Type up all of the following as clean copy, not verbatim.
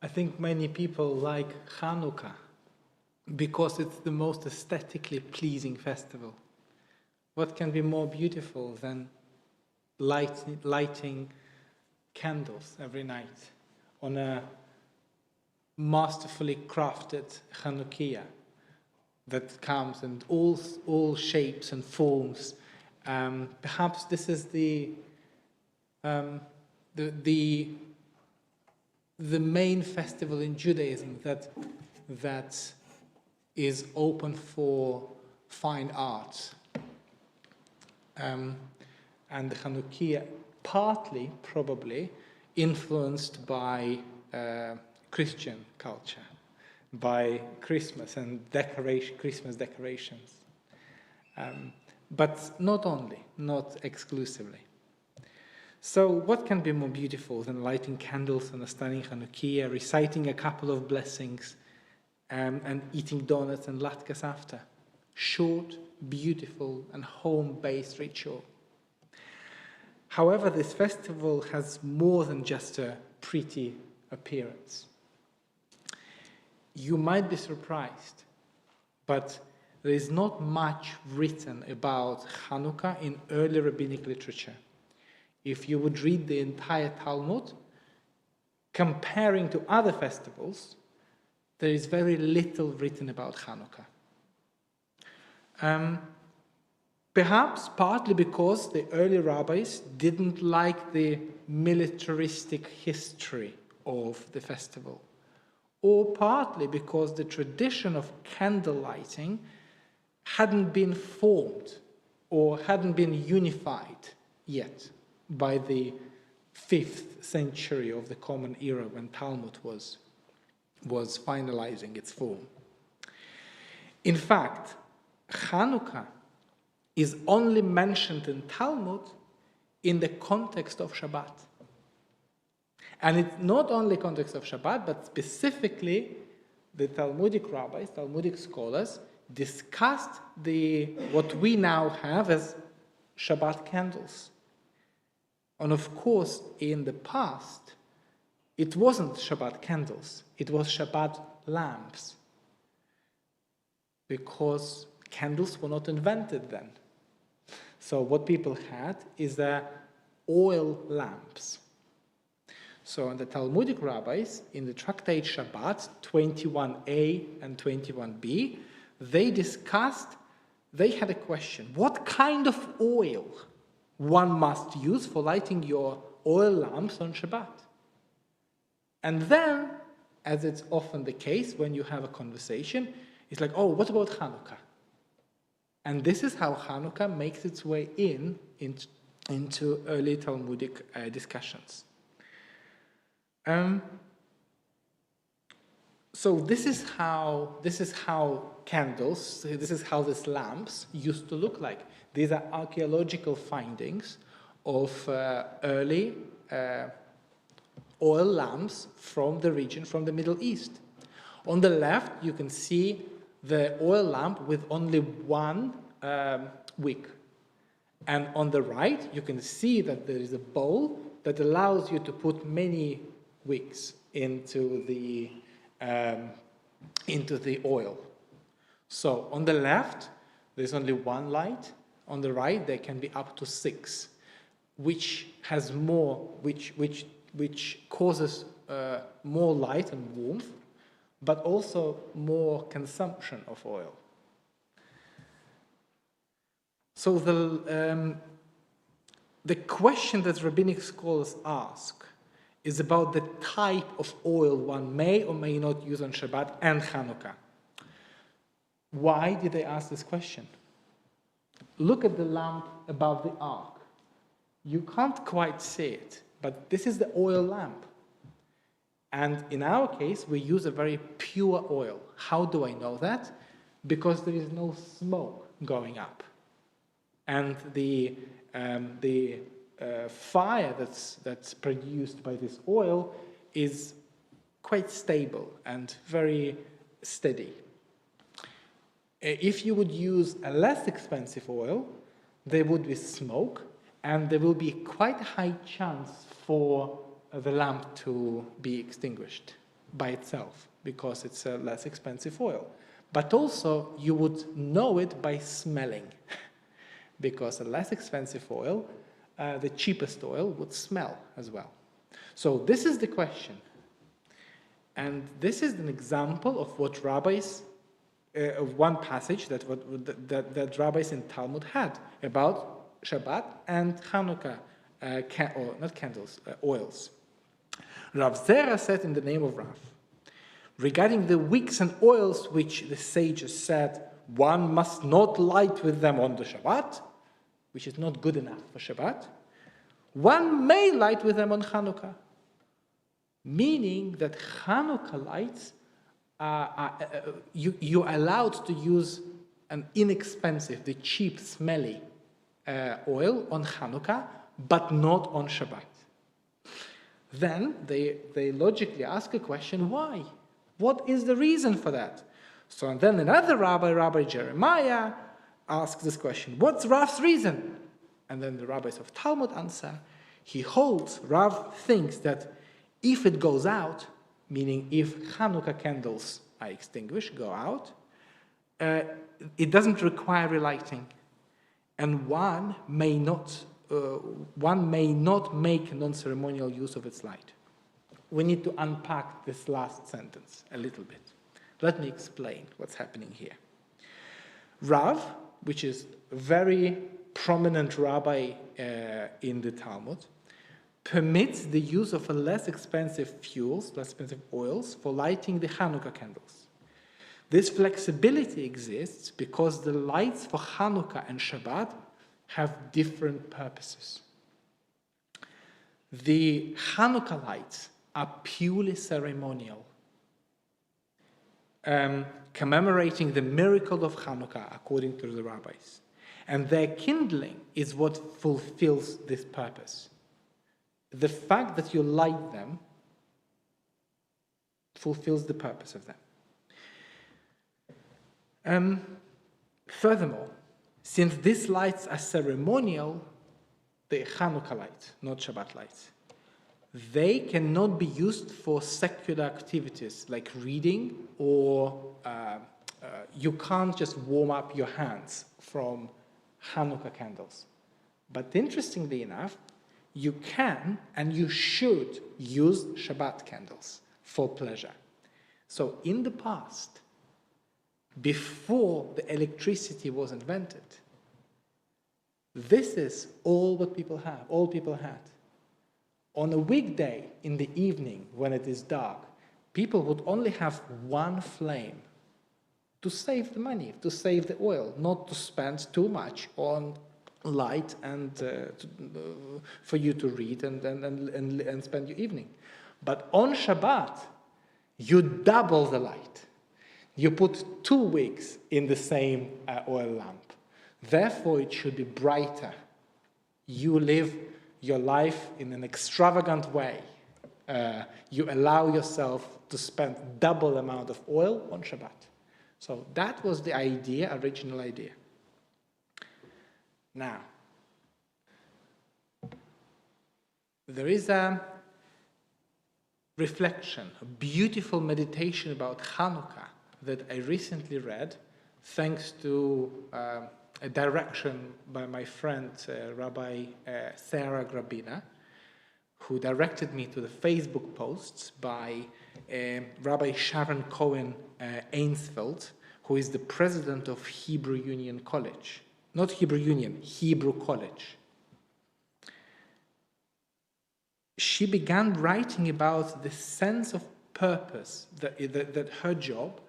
I think many people like Hanukkah because it's the most aesthetically pleasing festival. What can be more beautiful than lighting candles every night on a masterfully crafted Chanukiah that comes in all shapes and forms. Perhaps this is the main festival in Judaism that is open for fine arts. And the Chanukiah, partly, probably, influenced by Christian culture, by Christmas and Christmas decorations. But not only, not exclusively. So what can be more beautiful than lighting candles on a stunning Chanukiah, reciting a couple of blessings, and eating donuts and latkes after? Short, beautiful, and home-based ritual. However, this festival has more than just a pretty appearance. You might be surprised, but there is not much written about Hanukkah in early rabbinic literature. If you would read the entire Talmud, comparing to other festivals, there is very little written about Hanukkah. Perhaps partly because the early rabbis didn't like the militaristic history of the festival, or partly because the tradition of candle lighting hadn't been formed or hadn't been unified yet by the 5th century of the Common Era when Talmud was finalizing its form. In fact, Hanukkah is only mentioned in Talmud in the context of Shabbat. And it's not only context of Shabbat, but specifically the Talmudic rabbis, Talmudic scholars, discussed what we now have as Shabbat candles. And of course, in the past, it wasn't Shabbat candles, it was Shabbat lamps, because candles were not invented then. So what people had is oil lamps. So in the Talmudic rabbis, in the tractate Shabbat 21a and 21b, they had a question: what kind of oil one must use for lighting your oil lamps on Shabbat? And then, as it's often the case when you have a conversation, it's like, oh, what about Hanukkah? And this is how Hanukkah makes its way into early Talmudic discussions. So this is how candles, this is how these lamps used to look like. These are archaeological findings of early oil lamps from the region, from the Middle East. On the left, you can see the oil lamp with only one wick. And on the right, you can see that there is a bowl that allows you to put many wicks into the oil. So on the left, there's only one light. On the right, there can be up to 6, which has more, which causes more light and warmth, but also more consumption of oil. So the question that rabbinic scholars ask is about the type of oil one may or may not use on Shabbat and Hanukkah. Why did they ask this question? Look at the lamp above the ark. You can't quite see it, but this is the oil lamp. And in our case, we use a very pure oil. How do I know that? Because there is no smoke going up. And the fire that's produced by this oil is quite stable and very steady. If you would use a less expensive oil, there would be smoke, and there will be quite a high chance for the lamp to be extinguished by itself because it's a less expensive oil. But also, you would know it by smelling because a less expensive oil, the cheapest oil, would smell as well. So this is the question. And this is an example of what rabbis, of one passage that rabbis in Talmud had about Shabbat and Hanukkah, not candles, oils. Rav Zera said in the name of Rav, regarding the wicks and oils which the sages said one must not light with them on the Shabbat, which is not good enough for Shabbat, one may light with them on Hanukkah. Meaning that Hanukkah lights, you're allowed to use an inexpensive, the cheap, smelly oil on Hanukkah, but not on Shabbat. Then they logically ask a question, why? What is the reason for that? So and then another rabbi, Rabbi Jeremiah, asks this question, what's Rav's reason? And then the rabbis of Talmud answer, he holds, Rav thinks that if it goes out, meaning if Hanukkah candles are extinguished, go out, it doesn't require relighting. And one may not make non-ceremonial use of its light. We need to unpack this last sentence a little bit. Let me explain what's happening here. Rav, which is a very prominent rabbi in the Talmud, permits the use of a less expensive fuels, less expensive oils, for lighting the Hanukkah candles. This flexibility exists because the lights for Hanukkah and Shabbat have different purposes. The Hanukkah lights are purely ceremonial, commemorating the miracle of Hanukkah according to the rabbis. And their kindling is what fulfills this purpose. The fact that you light them fulfills the purpose of them. Furthermore, since these lights are ceremonial, the Hanukkah lights, not Shabbat lights, they cannot be used for secular activities like reading, or you can't just warm up your hands from Hanukkah candles. But interestingly enough, you can and you should use Shabbat candles for pleasure. So in the past, before the electricity was invented, this is all what people had. On a weekday in the evening when it is dark, people would only have one flame to save the money, to save the oil, not to spend too much on light and for you to read and spend your evening. But on Shabbat, you double the light. You put 2 wicks in the same oil lamp. Therefore, it should be brighter. You live your life in an extravagant way. You allow yourself to spend double amount of oil on Shabbat. So that was the idea, original idea. Now, there is a reflection, a beautiful meditation about Hanukkah that I recently read, thanks to a direction by my friend, Rabbi Sarah Grabina, who directed me to the Facebook posts by Rabbi Sharon Cohen Ainsfeld, who is the president of Hebrew Union College. Not Hebrew Union, Hebrew College. She began writing about the sense of purpose that her job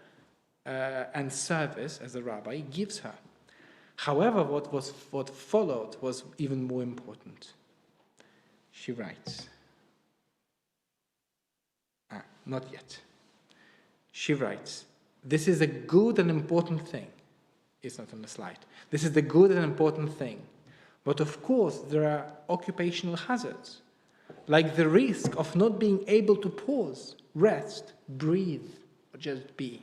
and service as a rabbi gives her. However, what followed was even more important. She writes, not yet. She writes, this is a good and important thing. It's not on the slide. This is the good and important thing. But of course, there are occupational hazards, like the risk of not being able to pause, rest, breathe, or just be.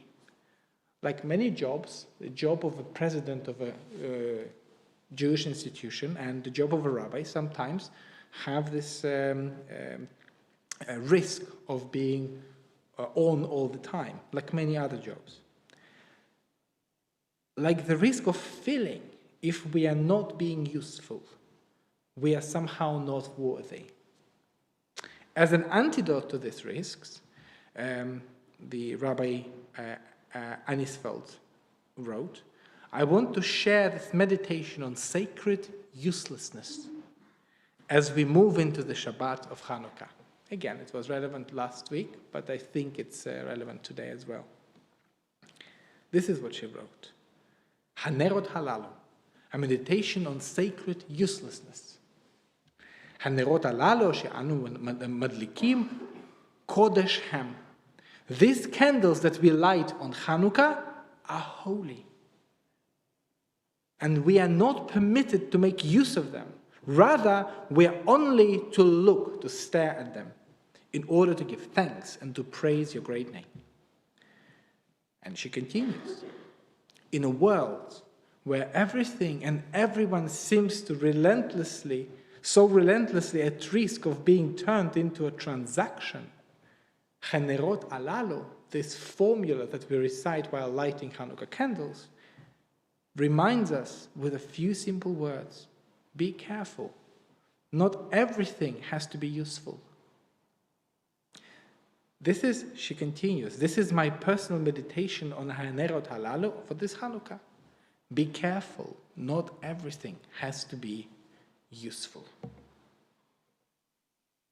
Like many jobs, the job of a president of a Jewish institution and the job of a rabbi sometimes have this risk of being on all the time, like many other jobs. Like the risk of feeling if we are not being useful, we are somehow not worthy. As an antidote to these risks, the Rabbi Anisfeld wrote, I want to share this meditation on sacred uselessness as we move into the Shabbat of Hanukkah. Again, it was relevant last week, but I think it's relevant today as well. This is what she wrote. Hanerot halalu, a meditation on sacred uselessness. Hanerot halalu she'anu madlikim kodesh hem. These candles that we light on Hanukkah are holy. And we are not permitted to make use of them. Rather, we are only to look, to stare at them, in order to give thanks and to praise your great name. And she continues, in a world where everything and everyone seems to so relentlessly at risk of being turned into a transaction, Chanerot alalo, this formula that we recite while lighting Hanukkah candles, reminds us with a few simple words, be careful. Not everything has to be useful. She continues, this is my personal meditation on Hanerot halalu for this Hanukkah. Be careful, not everything has to be useful.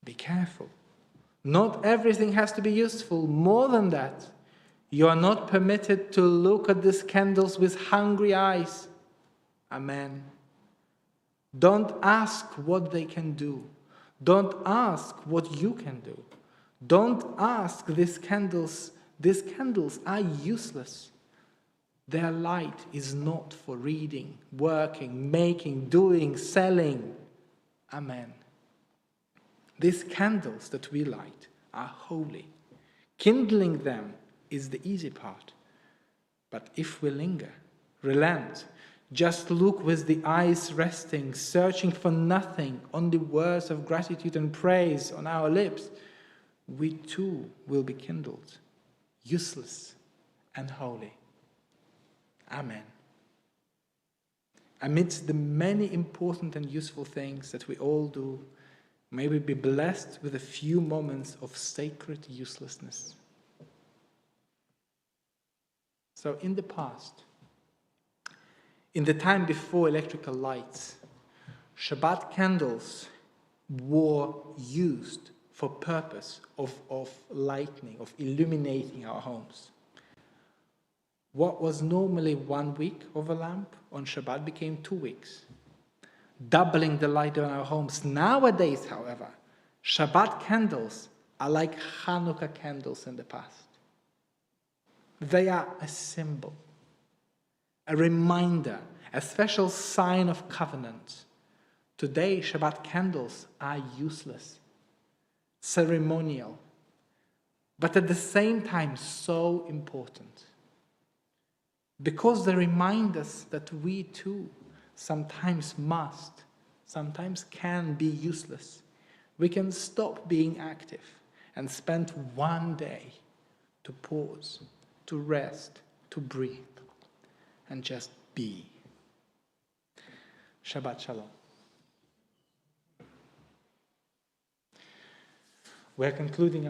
Be careful. Not everything has to be useful. More than that, you are not permitted to look at these candles with hungry eyes. Amen. Don't ask what they can do. Don't ask what you can do. Don't ask these candles. These candles are useless. Their light is not for reading, working, making, doing, selling. Amen. These candles that we light are holy. Kindling them is the easy part. But if we linger, relent, just look with the eyes resting, searching for nothing, only words of gratitude and praise on our lips, we too will be kindled, useless and holy. Amen. Amidst the many important and useful things that we all do, may we be blessed with a few moments of sacred uselessness. So in the past, in the time before electrical lights, Shabbat candles were used for purpose of lightening, of illuminating our homes. What was normally 1 week of a lamp on Shabbat became 2 weeks, doubling the light on our homes. Nowadays, however, Shabbat candles are like Hanukkah candles in the past. They are a symbol, a reminder, a special sign of covenant. Today, Shabbat candles are useless, ceremonial, but at the same time so important. Because they remind us that we too sometimes must, sometimes can be useless. We can stop being active and spend one day to pause, to rest, to breathe, and just be. Shabbat Shalom. We're concluding our